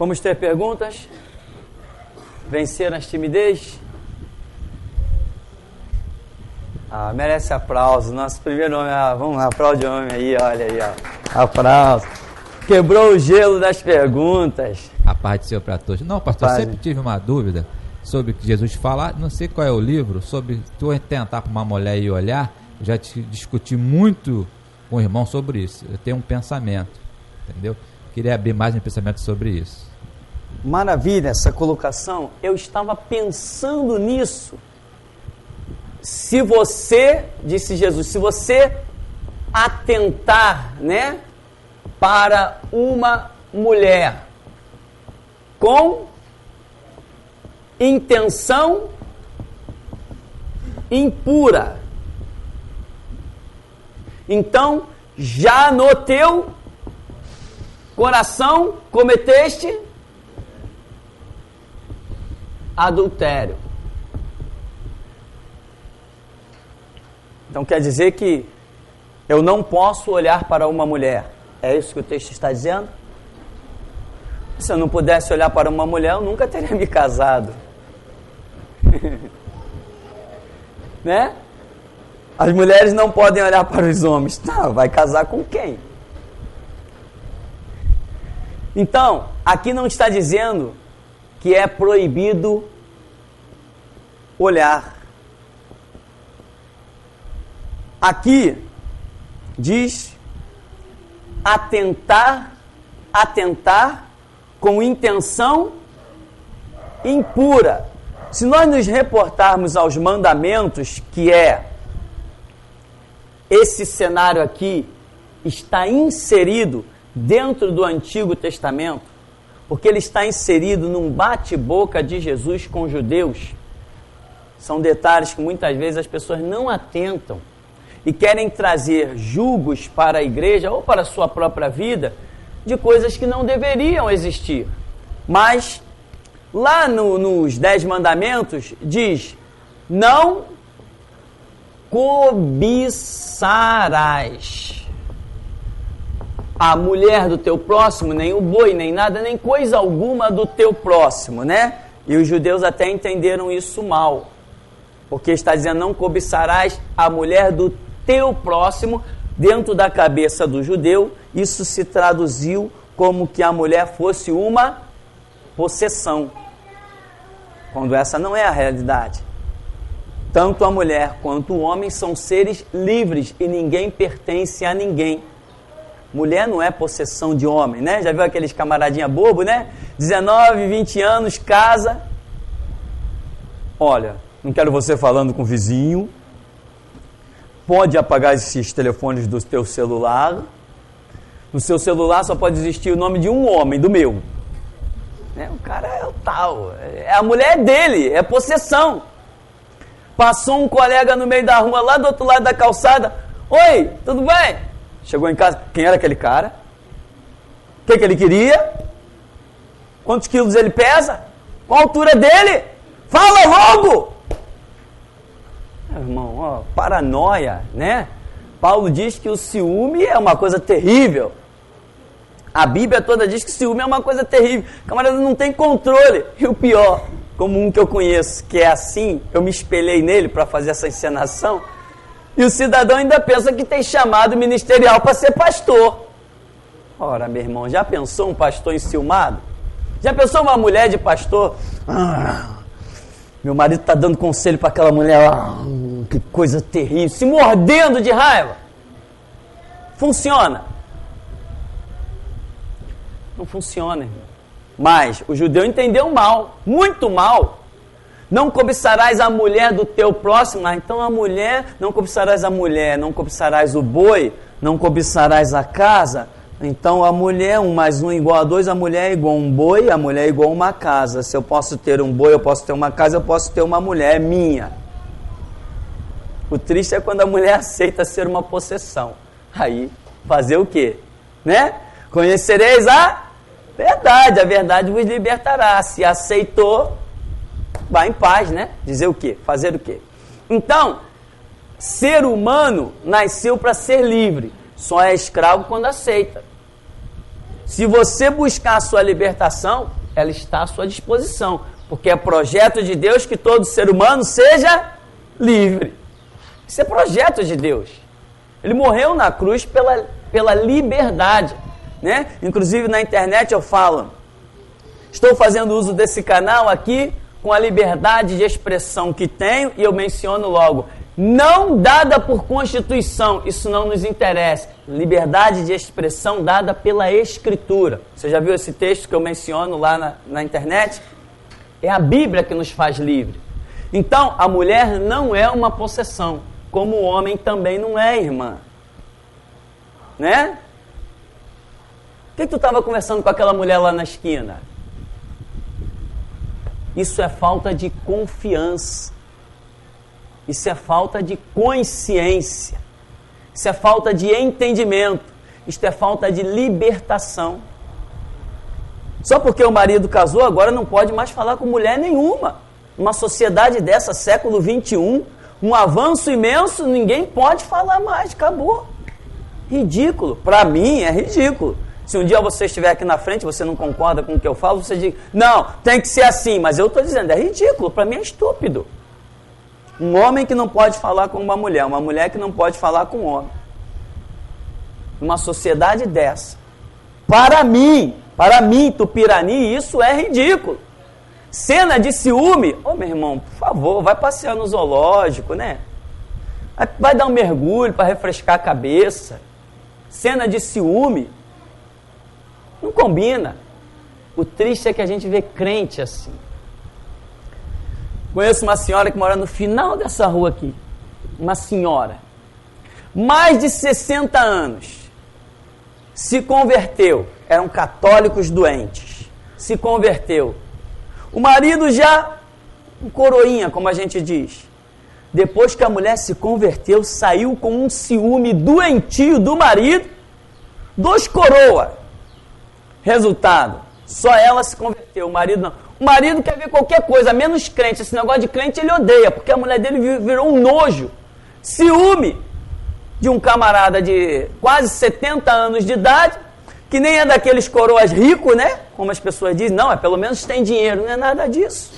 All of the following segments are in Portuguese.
Vamos ter perguntas? Vencer as timidez? Merece aplauso. Nosso primeiro homem, vamos lá, aplaude o homem aí, olha aí, ó. Aplauso. Quebrou o gelo das perguntas. A paz do Senhor para todos. Não, pastor, eu sempre tive uma dúvida sobre o que Jesus fala. Não sei qual é o livro, sobre tu tentar para uma mulher e olhar. Eu já discuti muito com o irmão sobre isso. Eu tenho um pensamento, entendeu? Queria abrir mais um pensamento sobre isso. Maravilha essa colocação. Eu estava pensando nisso. Se você, disse Jesus, se você atentar, né, para uma mulher com intenção impura, então já no teu coração cometeste adultério. Então quer dizer que eu não posso olhar para uma mulher. É isso que o texto está dizendo? Se eu não pudesse olhar para uma mulher, eu nunca teria me casado. Né? As mulheres não podem olhar para os homens. Não, vai casar com quem? Então, aqui não está dizendo que é proibido olhar. Aqui diz atentar com intenção impura. Se nós nos reportarmos aos mandamentos, que é esse cenário aqui está inserido dentro do Antigo Testamento, porque ele está inserido num bate-boca de Jesus com os judeus. São detalhes que muitas vezes as pessoas não atentam e querem trazer julgos para a igreja ou para a sua própria vida de coisas que não deveriam existir. Mas lá nos 10 mandamentos diz: não cobiçarás a mulher do teu próximo, nem o boi, nem nada, nem coisa alguma do teu próximo, né? E os judeus até entenderam isso mal, porque está dizendo não cobiçarás a mulher do teu próximo. Dentro da cabeça do judeu, isso se traduziu como que a mulher fosse uma possessão, quando essa não é a realidade. Tanto a mulher quanto o homem são seres livres e ninguém pertence a ninguém. Mulher não é possessão de homem, né? Já viu aqueles camaradinha bobo, né? 19, 20 anos, casa. Olha, não quero você falando com o vizinho. Pode apagar esses telefones do teu celular. No seu celular só pode existir o nome de um homem, do meu. Né? O cara é o tal. A mulher é dele, é possessão. Passou um colega no meio da rua, lá do outro lado da calçada. Oi, tudo bem? Chegou em casa, quem era aquele cara? O que ele queria? Quantos quilos ele pesa? Qual a altura dele? Fala logo! Irmão, ó, paranoia, né? Paulo diz que o ciúme é uma coisa terrível. A Bíblia toda diz que o ciúme é uma coisa terrível. O camarada não tem controle. E o pior, como um que eu conheço, que é assim, eu me espelhei nele para fazer essa encenação, e o cidadão ainda pensa que tem chamado ministerial para ser pastor. Ora, meu irmão, já pensou um pastor enciumado? Já pensou uma mulher de pastor? Meu marido está dando conselho para aquela mulher, que coisa terrível, se mordendo de raiva. Funciona? Não funciona, irmão. Mas o judeu entendeu mal, muito mal. Não cobiçarás a mulher do teu próximo. Então a mulher, não cobiçarás a mulher, não cobiçarás o boi, não cobiçarás a casa. Então a mulher, 1 mais 1 igual a 2, a mulher é igual a um boi, a mulher é igual a uma casa. Se eu posso ter um boi, eu posso ter uma casa, eu posso ter uma mulher, é minha. O triste é quando a mulher aceita ser uma possessão. Aí, fazer o quê? Né? Conhecereis a verdade vos libertará. Se aceitou, vai em paz, né? Dizer o quê? Fazer o quê? Então, ser humano nasceu para ser livre. Só é escravo quando aceita. Se você buscar a sua libertação, ela está à sua disposição, porque é projeto de Deus que todo ser humano seja livre. Isso é projeto de Deus. Ele morreu na cruz pela liberdade, né? Inclusive na internet eu falo, estou fazendo uso desse canal aqui com a liberdade de expressão que tenho, e eu menciono logo, não dada por Constituição, isso não nos interessa. Liberdade de expressão dada pela Escritura. Você já viu esse texto que eu menciono lá na internet? É a Bíblia que nos faz livre. Então, a mulher não é uma possessão, como o homem também não é, irmã. Né? Por que tu estava conversando com aquela mulher lá na esquina? Isso é falta de confiança. Isso é falta de consciência. Isso é falta de entendimento. Isso é falta de libertação. Só porque o marido casou, agora não pode mais falar com mulher nenhuma. Uma sociedade dessa, século 21, um avanço imenso, ninguém pode falar mais, acabou. Ridículo. Para mim é ridículo. Se um dia você estiver aqui na frente, você não concorda com o que eu falo, você diz, não, tem que ser assim, mas eu estou dizendo, é ridículo, para mim é estúpido. Um homem que não pode falar com uma mulher que não pode falar com um homem. Uma sociedade dessa. Para mim, Tupirani, isso é ridículo. Cena de ciúme, meu irmão, por favor, vai passear no zoológico, né? Vai dar um mergulho para refrescar a cabeça. Cena de ciúme, não combina. O triste é que a gente vê crente assim. Conheço uma senhora que mora no final dessa rua aqui. Uma senhora. Mais de 60 anos. Se converteu. Eram católicos doentes. Se converteu. O marido já, um coroinha, como a gente diz. Depois que a mulher se converteu, saiu com um ciúme doentio do marido. 2 coroas. Resultado, só ela se converteu, o marido não. O marido quer ver qualquer coisa, menos crente. Esse negócio de crente ele odeia, porque a mulher dele virou um nojo. Ciúme de um camarada de quase 70 anos de idade, que nem é daqueles coroas ricos, né? Como as pessoas dizem, não, pelo menos tem dinheiro, não é nada disso.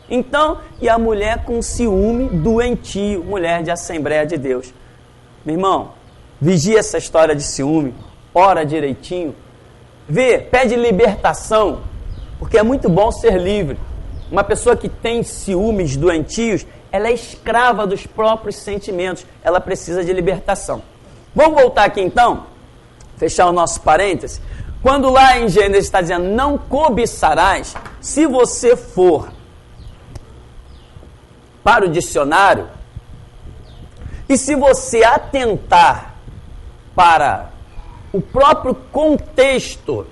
Então, e a mulher com ciúme doentio, mulher de Assembleia de Deus. Meu irmão, vigia essa história de ciúme, ora direitinho, vê, pede libertação, porque é muito bom ser livre. Uma pessoa que tem ciúmes doentios, ela é escrava dos próprios sentimentos, ela precisa de libertação. Vamos voltar aqui então, fechar o nosso parêntese. Quando lá em Gênesis está dizendo, não cobiçarás, se você for para o dicionário, e se você atentar para o próprio contexto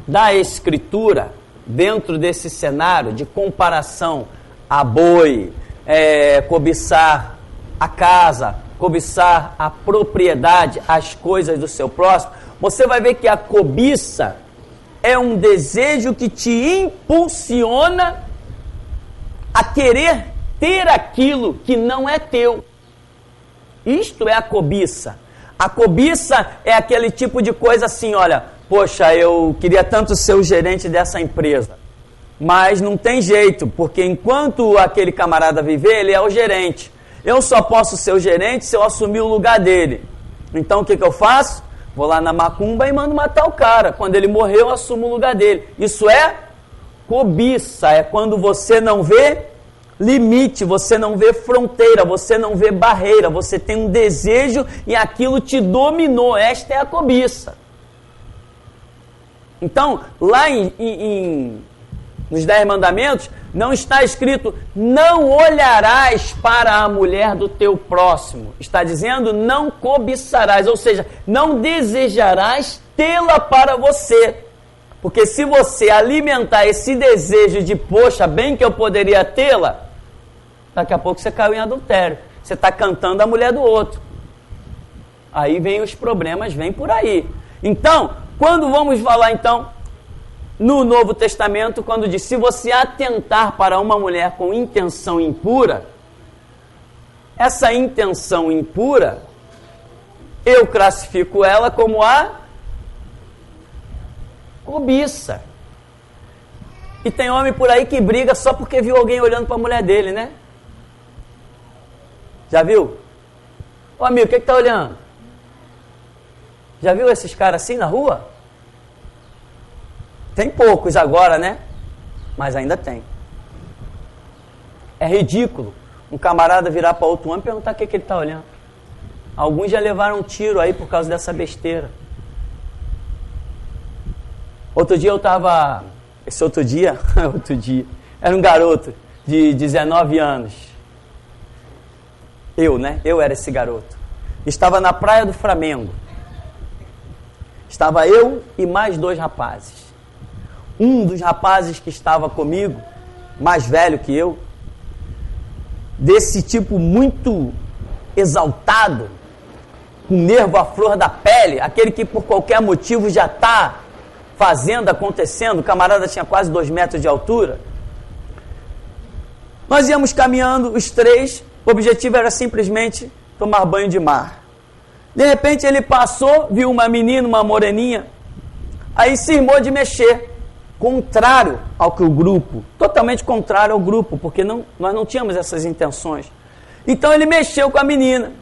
da Escritura, dentro desse cenário de comparação a boi, cobiçar a casa, cobiçar a propriedade, as coisas do seu próximo, você vai ver que a cobiça é um desejo que te impulsiona a querer ter aquilo que não é teu. Isto é a cobiça. A cobiça é aquele tipo de coisa assim, olha, poxa, eu queria tanto ser o gerente dessa empresa, mas não tem jeito, porque enquanto aquele camarada viver, ele é o gerente. Eu só posso ser o gerente se eu assumir o lugar dele. Então o que eu faço? Vou lá na macumba e mando matar o cara. Quando ele morrer, eu assumo o lugar dele. Isso é cobiça, é quando você não vê limite, você não vê fronteira, você não vê barreira, você tem um desejo e aquilo te dominou. Esta é a cobiça. Então, lá nos 10 mandamentos, não está escrito, não olharás para a mulher do teu próximo. Está dizendo, não cobiçarás, ou seja, não desejarás tê-la para você. Porque se você alimentar esse desejo de, poxa, bem que eu poderia tê-la, daqui a pouco você caiu em adultério. Você está cantando a mulher do outro. Aí vem os problemas, vem por aí. Então, quando vamos falar então, no Novo Testamento, quando diz, se você atentar para uma mulher com intenção impura, essa intenção impura, eu classifico ela como a Cobiça. E tem homem por aí que briga só porque viu alguém olhando para a mulher dele, né? Já viu? Ô amigo, o que tá olhando? Já viu esses caras assim na rua? Tem poucos agora, né? Mas ainda tem. É ridículo um camarada virar para outro homem e perguntar o que ele está olhando. Alguns já levaram um tiro aí por causa dessa besteira. Outro dia eu estava... outro dia, era um garoto de 19 anos. Eu era esse garoto. Estava na praia do Flamengo. Estava eu e mais 2 rapazes. Um dos rapazes que estava comigo, mais velho que eu, desse tipo muito exaltado, com nervo à flor da pele, aquele que por qualquer motivo já está fazendo, acontecendo, o camarada tinha quase 2 metros de altura. Nós íamos caminhando, os 3, o objetivo era simplesmente tomar banho de mar. De repente ele passou, viu uma menina, uma moreninha, aí cismou de mexer, contrário ao que o grupo, totalmente contrário ao grupo, porque nós não tínhamos essas intenções. Então ele mexeu com a menina.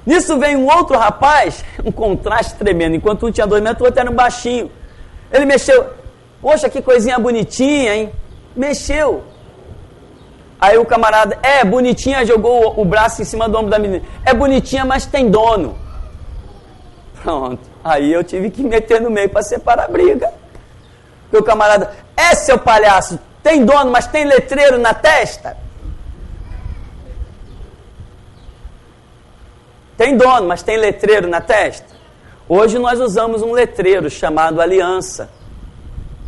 Nisso vem um outro rapaz, um contraste tremendo, enquanto um tinha 2 metros, o outro era um baixinho. Ele mexeu, poxa, que coisinha bonitinha, hein? Mexeu. Aí o camarada, bonitinha, jogou o braço em cima do ombro da menina. É bonitinha, mas tem dono. Pronto. Aí eu tive que meter no meio para separar a briga. Porque o camarada, seu palhaço, tem dono, mas tem letreiro na testa? Tem dono, mas tem letreiro na testa? Hoje nós usamos um letreiro chamado aliança,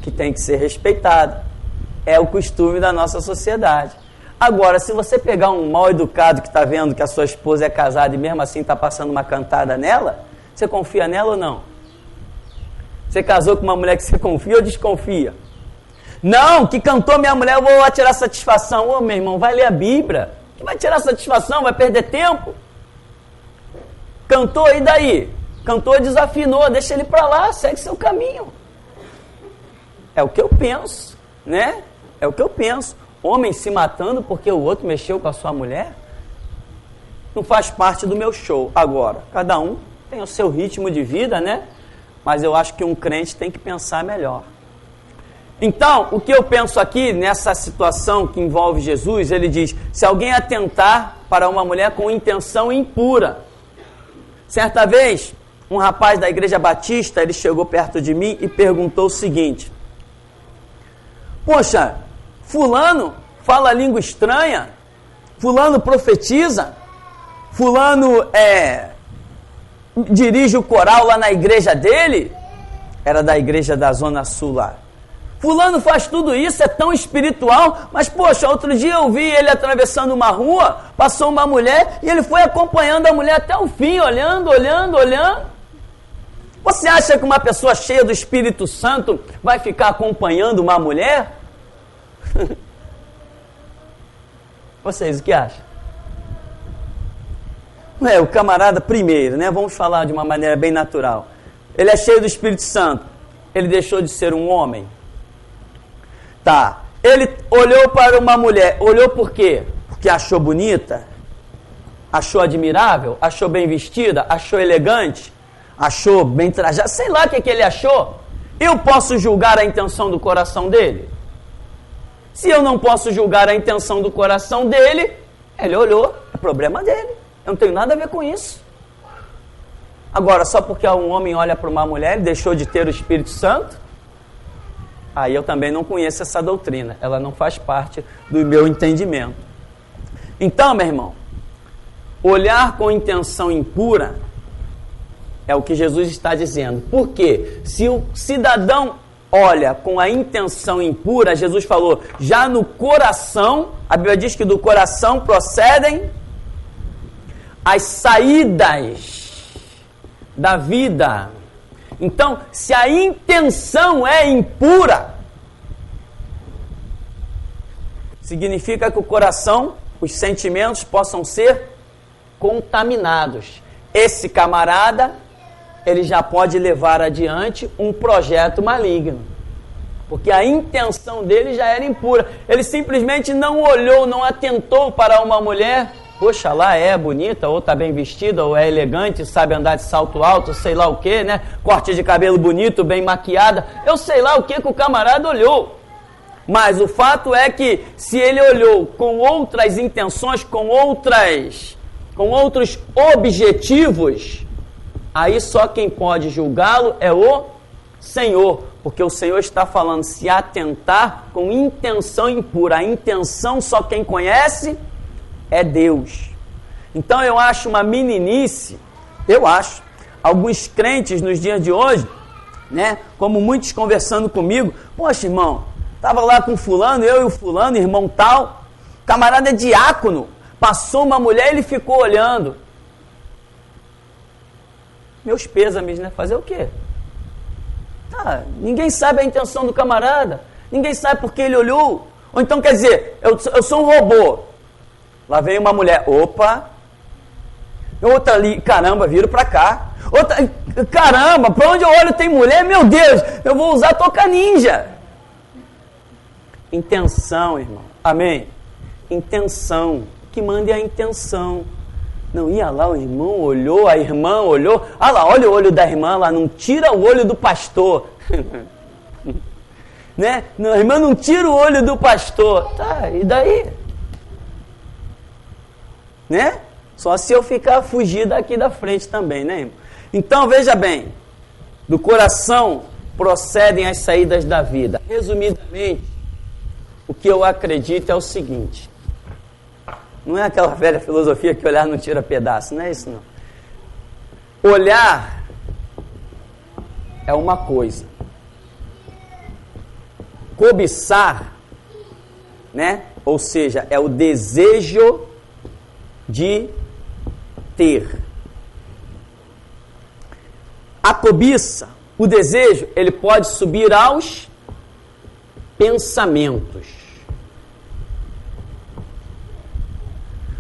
que tem que ser respeitado. É o costume da nossa sociedade. Agora, se você pegar um mal educado que está vendo que a sua esposa é casada e mesmo assim está passando uma cantada nela, você confia nela ou não? Você casou com uma mulher que você confia ou desconfia? Não, que cantou minha mulher, eu vou lá tirar satisfação. Ô, meu irmão, vai ler a Bíblia. Que vai tirar satisfação? Vai perder tempo? Cantou, e daí? Cantou, desafinou, deixa ele para lá, segue seu caminho. É o que eu penso, né? É o que eu penso. Homem se matando porque o outro mexeu com a sua mulher? Não faz parte do meu show. Agora, cada um tem o seu ritmo de vida, né? Mas eu acho que um crente tem que pensar melhor. Então, o que eu penso aqui, nessa situação que envolve Jesus, ele diz, se alguém atentar para uma mulher com intenção impura. Certa vez, um rapaz da igreja batista, ele chegou perto de mim e perguntou o seguinte, poxa, fulano fala língua estranha, fulano profetiza, fulano dirige o coral lá na igreja dele, era da igreja da Zona Sul lá. Fulano faz tudo isso, é tão espiritual, mas poxa, outro dia eu vi ele atravessando uma rua, passou uma mulher e ele foi acompanhando a mulher até o fim, olhando. Você acha que uma pessoa cheia do Espírito Santo vai ficar acompanhando uma mulher? Vocês, o que acham? O camarada primeiro, né? Vamos falar de uma maneira bem natural. Ele é cheio do Espírito Santo. Ele deixou de ser um homem? Tá. Ele olhou para uma mulher. Olhou por quê? Porque achou bonita? Achou admirável? Achou bem vestida? Achou elegante? Achou bem trajada? Sei lá o que ele achou. Eu posso julgar a intenção do coração dele? Se eu não posso julgar a intenção do coração dele, ele olhou. É problema dele. Eu não tenho nada a ver com isso. Agora, só porque um homem olha para uma mulher, ele deixou de ter o Espírito Santo? Aí eu também não conheço essa doutrina. Ela não faz parte do meu entendimento. Então, meu irmão, olhar com intenção impura é o que Jesus está dizendo. Por quê? Se o cidadão olha com a intenção impura, Jesus falou, já no coração, a Bíblia diz que do coração procedem as saídas da vida. Então, se a intenção é impura, significa que o coração, os sentimentos possam ser contaminados. Esse camarada, ele já pode levar adiante um projeto maligno. Porque a intenção dele já era impura. Ele simplesmente não olhou, não atentou para uma mulher. Poxa, lá é bonita, ou está bem vestida, ou é elegante, sabe andar de salto alto, sei lá o que, né? Corte de cabelo bonito, bem maquiada. Eu sei lá o que o camarada olhou. Mas o fato é que se ele olhou com outras intenções, com outros objetivos, aí só quem pode julgá-lo é o Senhor. Porque o Senhor está falando se atentar com intenção impura. A intenção só quem conhece é Deus. Então eu acho uma meninice, alguns crentes nos dias de hoje, né, como muitos conversando comigo, poxa irmão, estava lá com fulano, eu e o fulano, irmão tal, camarada é diácono, passou uma mulher e ele ficou olhando. Meus pêsames, né, fazer o quê? Ninguém sabe a intenção do camarada, ninguém sabe por que ele olhou. Ou então quer dizer, eu sou um robô. Lá veio uma mulher, opa, outra ali, caramba, viro pra cá. Outra, caramba, pra onde eu olho tem mulher, meu Deus, eu vou usar toca ninja. Intenção, irmão, amém? Intenção, que mande a intenção. Não ia lá, o irmão olhou, a irmã olhou, lá, olha o olho da irmã lá, não tira o olho do pastor. Né? Não, a irmã não tira o olho do pastor. Tá, e daí? Né? Só se eu ficar fugir daqui da frente também, né, irmão? Então, veja bem, do coração procedem as saídas da vida. Resumidamente, o que eu acredito é o seguinte, não é aquela velha filosofia que olhar não tira pedaço, não é isso não. Olhar é uma coisa. Cobiçar, né? Ou seja, é o desejo de ter. A cobiça, o desejo, ele pode subir aos pensamentos.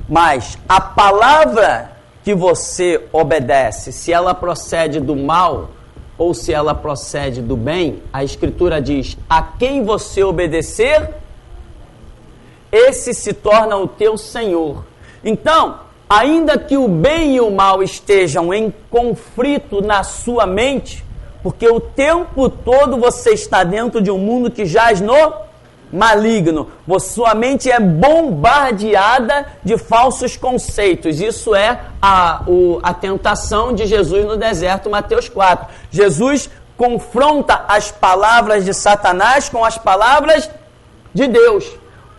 Mas a palavra que você obedece, se ela procede do mal ou se ela procede do bem, a Escritura diz, a quem você obedecer, esse se torna o teu Senhor. Então, ainda que o bem e o mal estejam em conflito na sua mente, porque o tempo todo você está dentro de um mundo que jaz no maligno, sua mente é bombardeada de falsos conceitos. Isso é a tentação de Jesus no deserto, Mateus 4. Jesus confronta as palavras de Satanás com as palavras de Deus.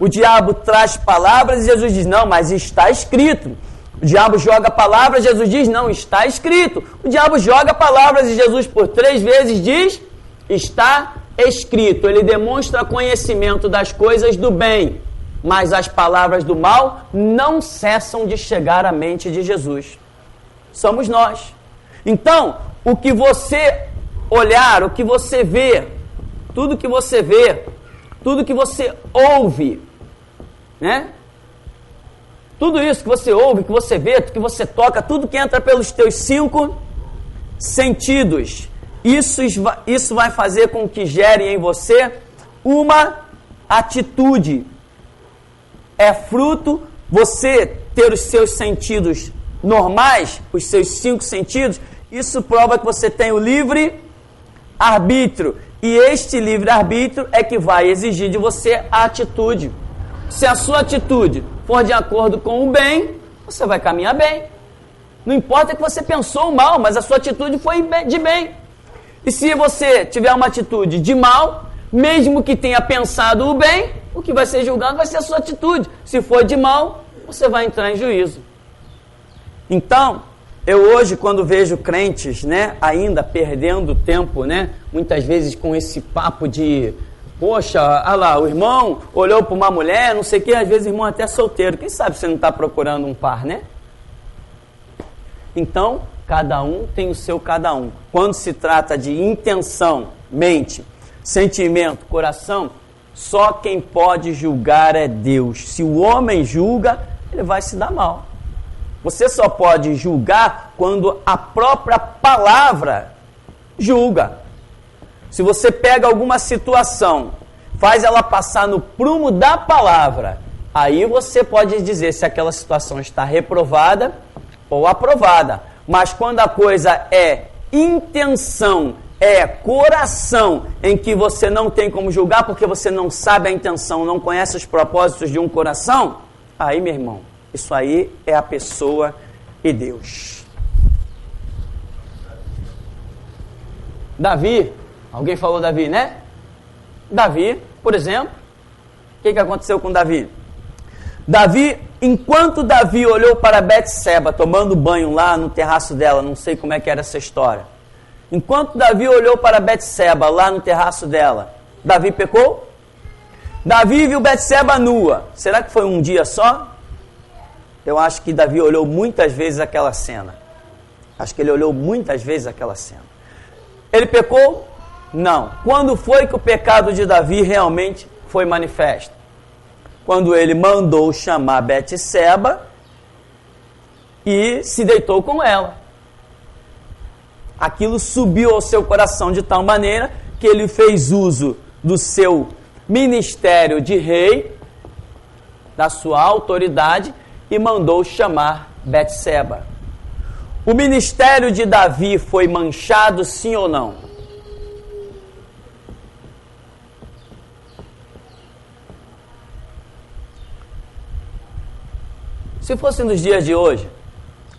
O diabo traz palavras e Jesus diz, não, mas está escrito. O diabo joga palavras, Jesus diz, não, está escrito. O diabo joga palavras e Jesus por 3 vezes diz, está escrito. Ele demonstra conhecimento das coisas do bem, mas as palavras do mal não cessam de chegar à mente de Jesus. Somos nós. Então, o que você olhar, o que você vê, tudo que você vê, tudo que você ouve, né? Tudo isso que você ouve, que você vê, que você toca, tudo que entra pelos teus 5 sentidos, isso vai fazer com que gere em você uma atitude. É fruto, você ter os seus sentidos normais, os seus 5 sentidos, isso prova que você tem o livre-arbítrio. E este livre-arbítrio é que vai exigir de você a atitude. Se a sua atitude for de acordo com o bem, você vai caminhar bem. Não importa que você pensou mal, mas a sua atitude foi de bem. E se você tiver uma atitude de mal, mesmo que tenha pensado o bem, o que vai ser julgado vai ser a sua atitude. Se for de mal, você vai entrar em juízo. Então, eu hoje, quando vejo crentes, né, ainda perdendo tempo, né, muitas vezes com esse papo de, poxa, olha lá, o irmão olhou para uma mulher, não sei o que, às vezes o irmão até solteiro. Quem sabe você não está procurando um par, né? Então, cada um tem o seu cada um. Quando se trata de intenção, mente, sentimento, coração, só quem pode julgar é Deus. Se o homem julga, ele vai se dar mal. Você só pode julgar quando a própria palavra julga. Se você pega alguma situação, faz ela passar no prumo da palavra, aí você pode dizer se aquela situação está reprovada ou aprovada. Mas quando a coisa é intenção, é coração, em que você não tem como julgar porque você não sabe a intenção, não conhece os propósitos de um coração, aí, meu irmão, isso aí é a pessoa e Deus. Davi, alguém falou Davi, né? Davi, por exemplo, o que aconteceu com Davi? Davi, enquanto Davi olhou para Betseba, tomando banho lá no terraço dela, não sei como é que era essa história. Enquanto Davi olhou para Betseba, lá no terraço dela, Davi pecou? Davi viu Betseba nua. Será que foi um dia só? Eu acho que Davi olhou muitas vezes aquela cena. Acho que ele olhou muitas vezes aquela cena. Ele pecou? Não. Quando foi que o pecado de Davi realmente foi manifesto? Quando ele mandou chamar Betseba e se deitou com ela. Aquilo subiu ao seu coração de tal maneira que ele fez uso do seu ministério de rei, da sua autoridade, e mandou chamar Betseba. O ministério de Davi foi manchado, sim ou não? Se fosse nos dias de hoje,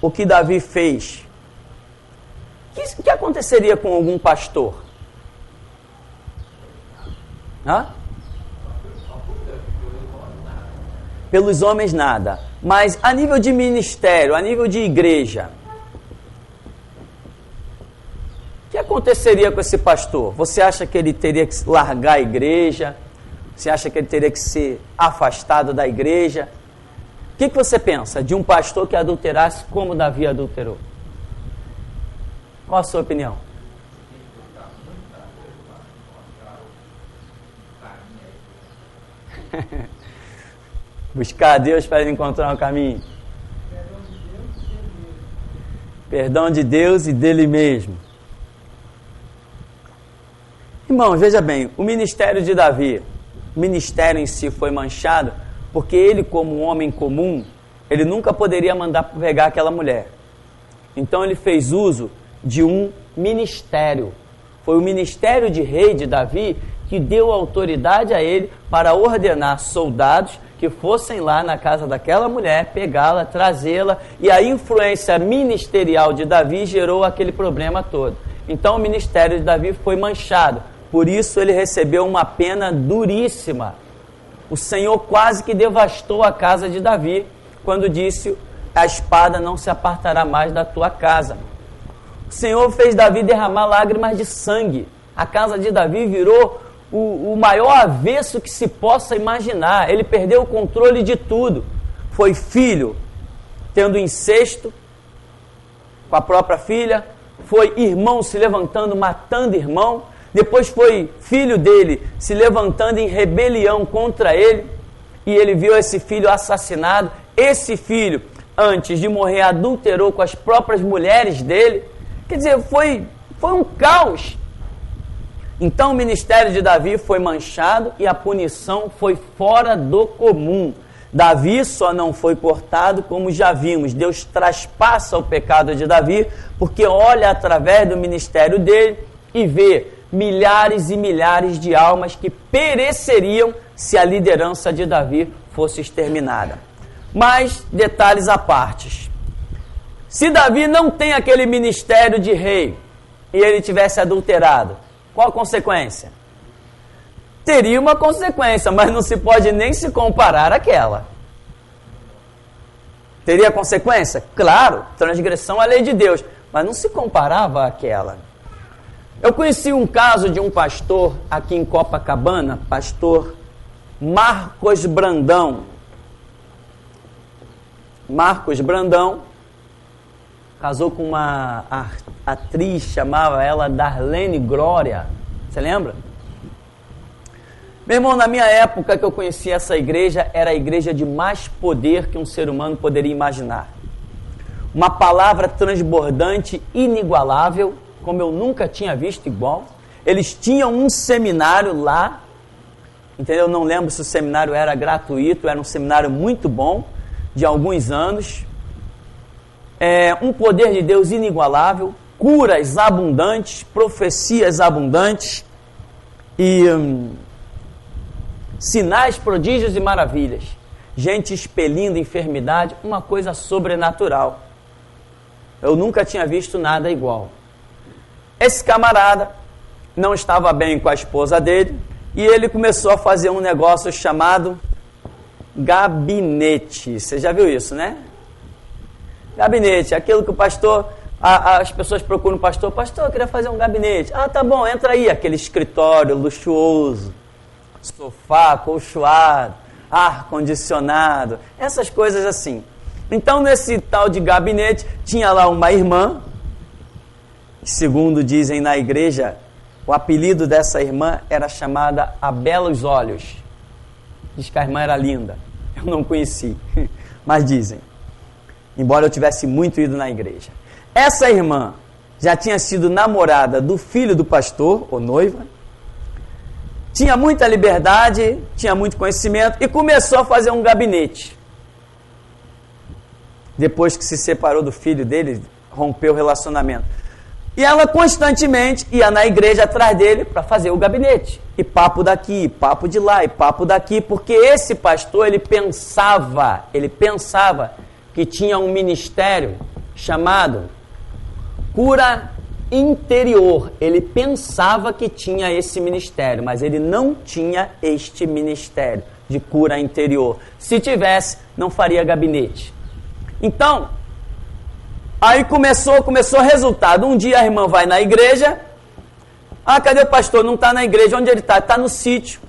o que Davi fez, o que aconteceria com algum pastor? Hã? Pelos homens nada. Mas a nível de ministério, a nível de igreja, o que aconteceria com esse pastor? Você acha que ele teria que largar a igreja? Você acha que ele teria que ser afastado da igreja? O que você pensa de um pastor que adulterasse como Davi adulterou? Qual a sua opinião? Buscar a Deus para encontrar um caminho. Perdão de Deus e dele mesmo. Irmãos, veja bem, o ministério de Davi, o ministério em si foi manchado porque ele, como um homem comum, ele nunca poderia mandar pegar aquela mulher. Então ele fez uso de um ministério. Foi o ministério de rei de Davi que deu autoridade a ele para ordenar soldados que fossem lá na casa daquela mulher, pegá-la, trazê-la, e a influência ministerial de Davi gerou aquele problema todo. Então o ministério de Davi foi manchado, por isso ele recebeu uma pena duríssima. O Senhor quase que devastou a casa de Davi, quando disse: a espada não se apartará mais da tua casa. O Senhor fez Davi derramar lágrimas de sangue. A casa de Davi virou o maior avesso que se possa imaginar. Ele perdeu o controle de tudo. Foi filho tendo incesto com a própria filha, foi irmão se levantando, matando irmão, depois foi filho dele se levantando em rebelião contra ele, e ele viu esse filho assassinado. Esse filho, antes de morrer, adulterou com as próprias mulheres dele. Quer dizer, foi um caos. Então o ministério de Davi foi manchado e a punição foi fora do comum. Davi só não foi cortado, como já vimos. Deus traspassa o pecado de Davi, porque olha através do ministério dele e vê milhares e milhares de almas que pereceriam se a liderança de Davi fosse exterminada. Mas, detalhes à parte. Se Davi não tem aquele ministério de rei e ele tivesse adulterado, qual a consequência? Teria uma consequência, mas não se pode nem se comparar àquela. Teria consequência? Claro, transgressão à lei de Deus, mas não se comparava àquela. Eu conheci um caso de um pastor aqui em Copacabana, pastor Marcos Brandão. Marcos Brandão casou com uma atriz, chamava ela Darlene Glória. Você lembra? Meu irmão, na minha época que eu conheci essa igreja, era a igreja de mais poder que um ser humano poderia imaginar. uma palavra transbordante, inigualável, como eu nunca tinha visto igual. Eles tinham um seminário lá, entendeu? Não lembro se o seminário era gratuito, era um seminário muito bom, de alguns anos. Um poder de Deus inigualável, curas abundantes, profecias abundantes e sinais, prodígios e maravilhas. Gente expelindo enfermidade, uma coisa sobrenatural. Eu nunca tinha visto nada igual. Esse camarada não estava bem com a esposa dele e ele começou a fazer um negócio chamado gabinete. Você já viu isso, né? Gabinete, aquilo que o pastor, as pessoas procuram o pastor. Pastor, eu queria fazer um gabinete. Ah, tá bom, entra aí. Aquele escritório luxuoso, sofá colchoado, ar-condicionado, essas coisas assim. Então, nesse tal de gabinete, tinha lá uma irmã, segundo dizem na igreja, o apelido dessa irmã era chamada A Belos Olhos. Diz que a irmã era linda. Eu não conheci, mas dizem. Embora eu tivesse muito ido na igreja. Essa irmã já tinha sido namorada do filho do pastor, ou noiva, tinha muita liberdade, tinha muito conhecimento e começou a fazer um gabinete. Depois que se separou do filho dele, rompeu o relacionamento. E ela constantemente ia na igreja atrás dele para fazer o gabinete. E papo daqui, papo de lá, e papo daqui, porque esse pastor, ele pensava que tinha um ministério chamado cura interior. Ele pensava que tinha esse ministério, mas ele não tinha este ministério de cura interior. Se tivesse, não faria gabinete. Então, aí começou o resultado. Um dia a irmã vai na igreja. Ah, cadê o pastor? Não está na igreja. Onde ele está? Está no sítio.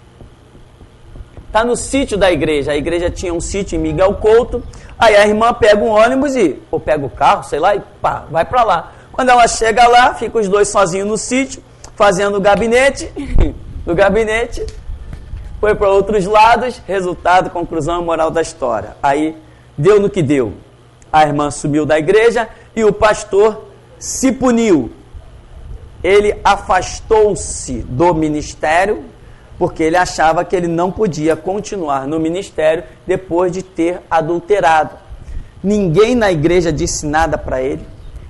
Está no sítio da igreja. A igreja tinha um sítio em Miguel Couto. Aí a irmã pega um ônibus ou pega o carro, sei lá, e pá, vai para lá. Quando ela chega lá, fica os dois sozinhos no sítio, fazendo o gabinete. Do gabinete, foi para outros lados. Resultado, conclusão, moral da história. Aí, deu no que deu. A irmã sumiu da igreja e o pastor se puniu. Ele afastou-se do ministério, porque ele achava que ele não podia continuar no ministério depois de ter adulterado. Ninguém na igreja disse nada para ele,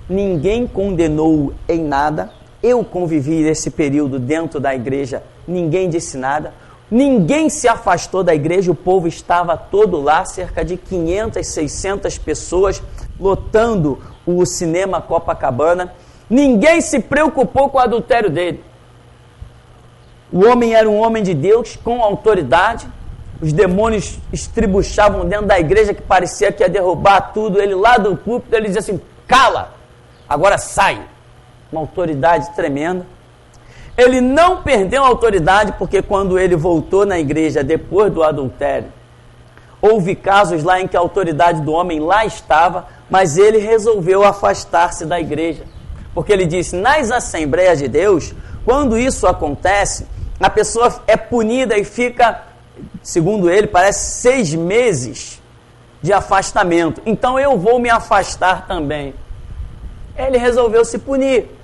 ninguém condenou-o em nada. Eu convivi nesse período dentro da igreja, ninguém disse nada. Ninguém se afastou da igreja, o povo estava todo lá, cerca de 500, 600 pessoas, lotando o cinema Copacabana. Ninguém se preocupou com o adultério dele. O homem era um homem de Deus, com autoridade. Os demônios estribuchavam dentro da igreja, que parecia que ia derrubar tudo. Ele lá do púlpito, ele dizia assim, cala, agora sai. Uma autoridade tremenda. Ele não perdeu a autoridade, porque quando ele voltou na igreja depois do adultério, houve casos lá em que a autoridade do homem lá estava, mas ele resolveu afastar-se da igreja. Porque ele disse, nas Assembleias de Deus, quando isso acontece, a pessoa é punida e fica, segundo ele, parece 6 meses de afastamento. Então eu vou me afastar também. Ele resolveu se punir.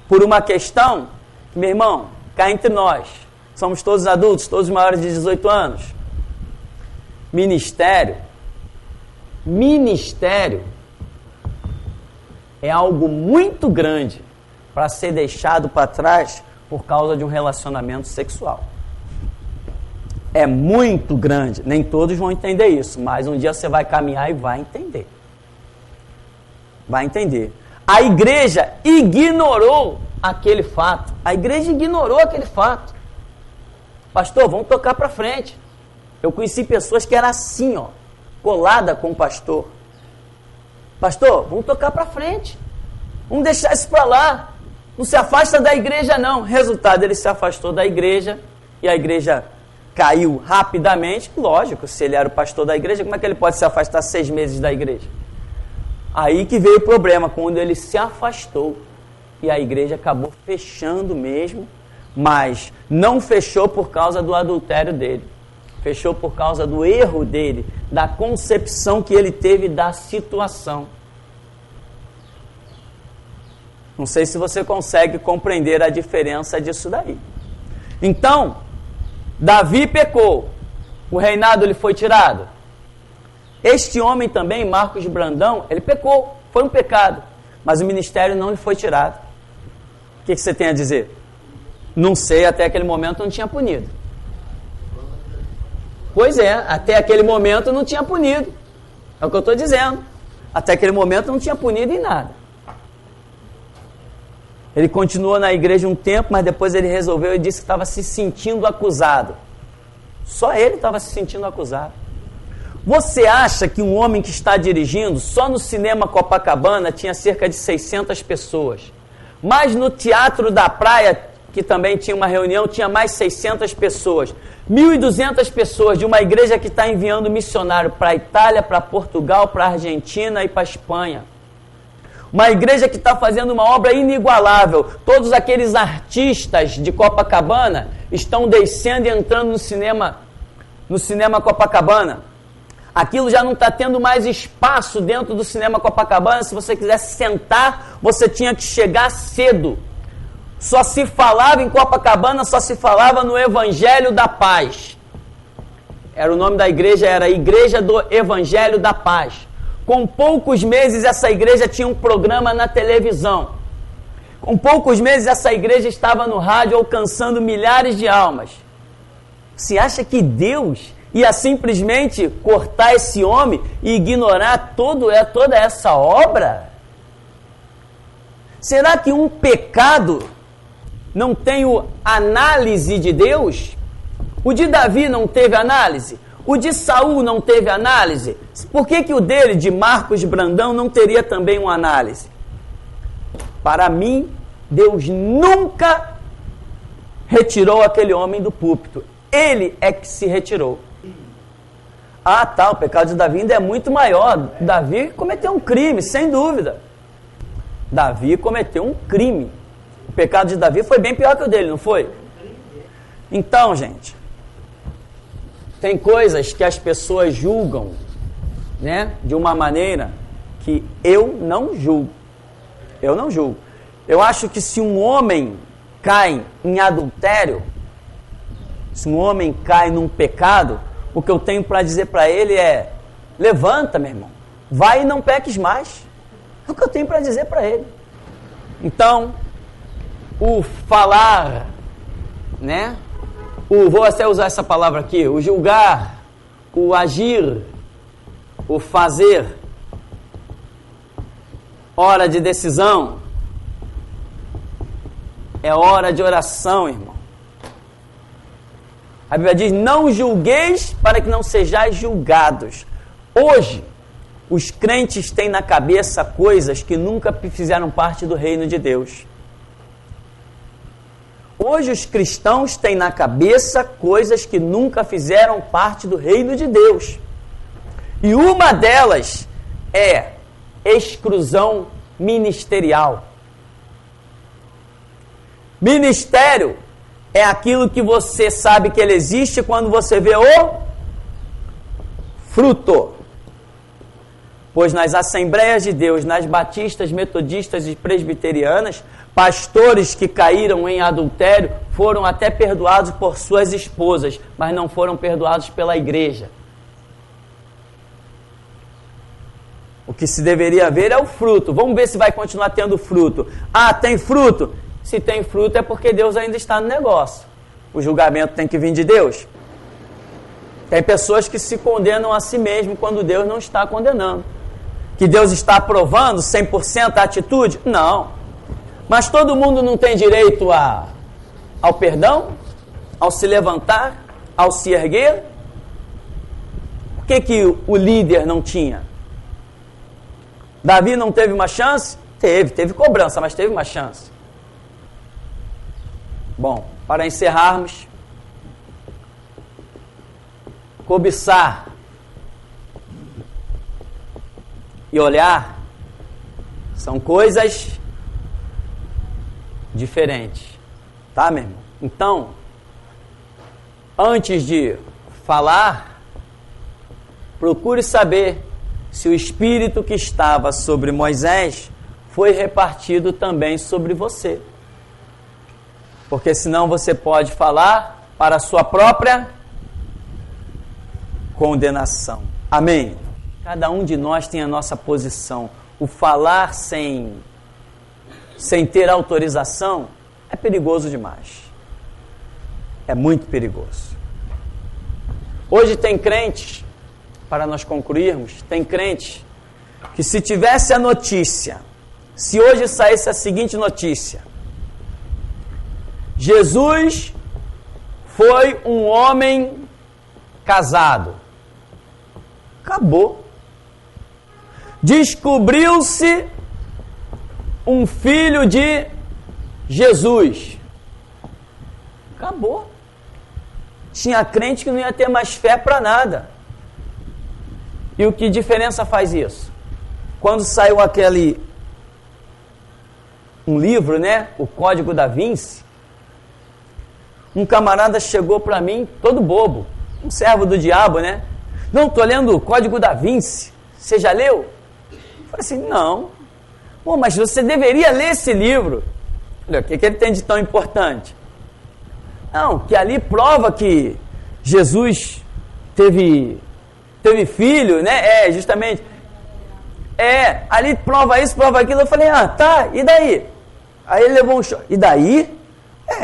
Por uma questão, meu irmão, cá entre nós, somos todos adultos, todos maiores de 18 anos. Ministério é algo muito grande para ser deixado para trás por causa de um relacionamento sexual. É muito grande, nem todos vão entender isso, mas um dia você vai caminhar e vai entender. Vai entender. A igreja ignorou aquele fato. A igreja ignorou aquele fato. Pastor, vamos tocar para frente. Eu conheci pessoas que eram assim, ó, colada com o pastor. Pastor, vamos tocar para frente. Vamos deixar isso para lá. Não se afasta da igreja, não. Resultado, ele se afastou da igreja e a igreja caiu rapidamente. Lógico, se ele era o pastor da igreja, como é que ele pode se afastar 6 meses da igreja? Aí que veio o problema, quando ele se afastou e a igreja acabou fechando mesmo, mas não fechou por causa do adultério dele. Fechou por causa do erro dele da concepção que ele teve da situação. Não sei se você consegue compreender a diferença disso daí. Então, Davi pecou, o reinado lhe foi tirado. Este homem também, Marcos Brandão, ele pecou, foi um pecado, mas o ministério não lhe foi tirado. O que você tem a dizer? Não sei, até aquele momento não tinha punido. Pois é, até aquele momento não tinha punido. É o que eu estou dizendo. Até aquele momento não tinha punido em nada. Ele continuou na igreja um tempo, mas depois ele resolveu e disse que estava se sentindo acusado. Só ele estava se sentindo acusado. Você acha que um homem que está dirigindo, só no cinema Copacabana tinha cerca de 600 pessoas, mas no Teatro da Praia, que também tinha uma reunião, tinha mais 600 pessoas. 1.200 pessoas de uma igreja que está enviando missionário para a Itália, para Portugal, para a Argentina e para a Espanha. Uma igreja que está fazendo uma obra inigualável. Todos aqueles artistas de Copacabana estão descendo e entrando no cinema Copacabana. Aquilo já não está tendo mais espaço dentro do cinema Copacabana. Se você quisesse sentar, você tinha que chegar cedo. Só se falava em Copacabana, só se falava no Evangelho da Paz. Era o nome da igreja, era a Igreja do Evangelho da Paz. Com poucos meses, essa igreja tinha um programa na televisão. Com poucos meses, essa igreja estava no rádio alcançando milhares de almas. Você acha que Deus ia simplesmente cortar esse homem e ignorar toda essa obra? Será que um pecado não tem análise de Deus? O de Davi não teve análise? O de Saul não teve análise? Por que o dele, de Marcos Brandão, não teria também uma análise? Para mim, Deus nunca retirou aquele homem do púlpito. Ele é que se retirou. Ah, tá, o pecado de Davi ainda é muito maior. Davi cometeu um crime, sem dúvida. Davi cometeu um crime. O pecado de Davi foi bem pior que o dele, não foi? Então, gente, tem coisas que as pessoas julgam, né, de uma maneira que eu não julgo. Eu não julgo. Eu acho que se um homem cai em adultério, se um homem cai num pecado, o que eu tenho para dizer para ele é: levanta, meu irmão, vai e não peques mais. É o que eu tenho para dizer para ele. Então, o falar, né? Vou até usar essa palavra aqui, o julgar, o agir, o fazer, hora de decisão, é hora de oração, irmão. A Bíblia diz: não julgueis para que não sejais julgados. Hoje, os crentes têm na cabeça coisas que nunca fizeram parte do reino de Deus. Hoje os cristãos têm na cabeça coisas que nunca fizeram parte do reino de Deus. E uma delas é exclusão ministerial. Ministério é aquilo que você sabe que ele existe quando você vê o fruto. Pois nas Assembleias de Deus, nas batistas, metodistas e presbiterianas, pastores que caíram em adultério foram até perdoados por suas esposas, mas não foram perdoados pela igreja. O que se deveria ver é o fruto. Vamos ver se vai continuar tendo fruto. Ah, tem fruto? Se tem fruto é porque Deus ainda está no negócio. O julgamento tem que vir de Deus. Tem pessoas que se condenam a si mesmo quando Deus não está condenando. Que Deus está aprovando 100% a atitude? Não. Mas todo mundo não tem direito ao perdão? Ao se levantar? Ao se erguer? Por que o líder não tinha? Davi não teve uma chance? Teve cobrança, mas teve uma chance. Bom, para encerrarmos, cobiçar e olhar são coisas diferentes, tá, meu irmão? Então, antes de falar, procure saber se o Espírito que estava sobre Moisés foi repartido também sobre você. Porque senão você pode falar para a sua própria condenação. Amém? Cada um de nós tem a nossa posição. O falar sem ter autorização é perigoso demais. É muito perigoso. Hoje tem crentes, para nós concluirmos, tem crentes que se tivesse a notícia, se hoje saísse a seguinte notícia: Jesus foi um homem casado. Acabou. Descobriu-se um filho de Jesus. Acabou. Tinha crente que não ia ter mais fé para nada. E o que diferença faz isso? Quando saiu um livro, né? O Código da Vinci. Um camarada chegou para mim, todo bobo, um servo do diabo, né? Não, estou lendo o Código da Vinci. Você já leu? Eu falei assim, não. Pô, mas você deveria ler esse livro. Olha, o que ele tem de tão importante? Não, que ali prova que Jesus teve filho, né? Justamente. Ali prova isso, prova aquilo. Eu falei, tá, e daí? Aí ele levou um choque. E daí?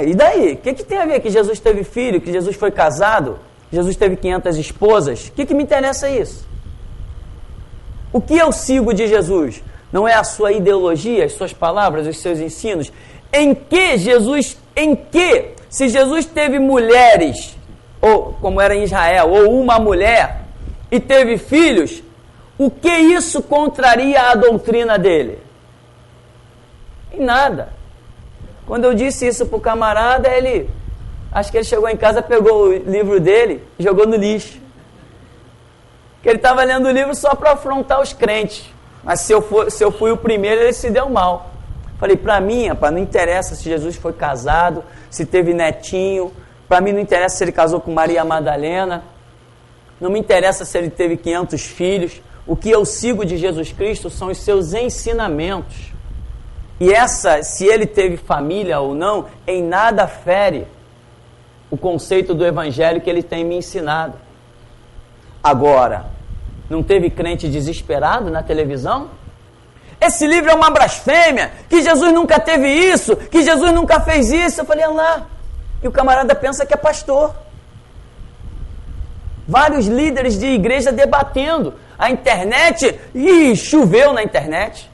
E daí? O que tem a ver que Jesus teve filho, que Jesus foi casado, que Jesus teve 500 esposas? O que me interessa isso? O que eu sigo de Jesus? Não é a sua ideologia, as suas palavras, os seus ensinos? Se Jesus teve mulheres, ou como era em Israel, ou uma mulher, e teve filhos, o que isso contraria a doutrina dele? Em nada. Quando eu disse isso para o camarada, acho que ele chegou em casa, pegou o livro dele e jogou no lixo. Porque ele estava lendo o livro só para afrontar os crentes. Mas se eu fui o primeiro, ele se deu mal. Falei, para mim, rapaz, não interessa se Jesus foi casado, se teve netinho, para mim não interessa se ele casou com Maria Madalena, não me interessa se ele teve 500 filhos. O que eu sigo de Jesus Cristo são os seus ensinamentos. E se ele teve família ou não, em nada fere o conceito do evangelho que ele tem me ensinado. Agora, não teve crente desesperado na televisão? Esse livro é uma blasfêmia, que Jesus nunca teve isso, que Jesus nunca fez isso. Eu falei, lá. E o camarada pensa que é pastor. Vários líderes de igreja debatendo. A internet, choveu na internet.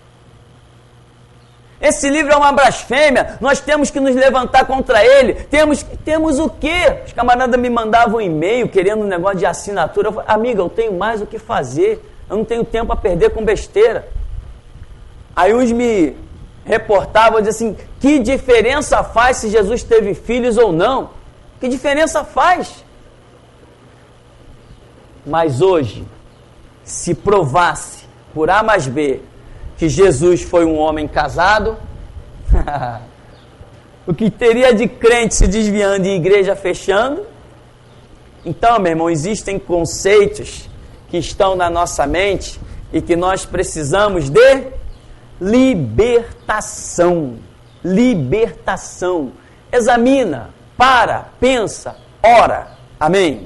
Esse livro é uma blasfêmia, nós temos que nos levantar contra ele. Temos o quê? Os camaradas me mandavam um e-mail querendo um negócio de assinatura. Eu falei, amiga, eu tenho mais o que fazer, eu não tenho tempo a perder com besteira. Aí uns me reportavam, diziam assim, que diferença faz se Jesus teve filhos ou não? Que diferença faz? Mas hoje, se provasse por A mais B que Jesus foi um homem casado, o que teria de crente se desviando e igreja fechando? Então, meu irmão, existem conceitos que estão na nossa mente e que nós precisamos de libertação. Libertação. Examina, pensa, ora. Amém?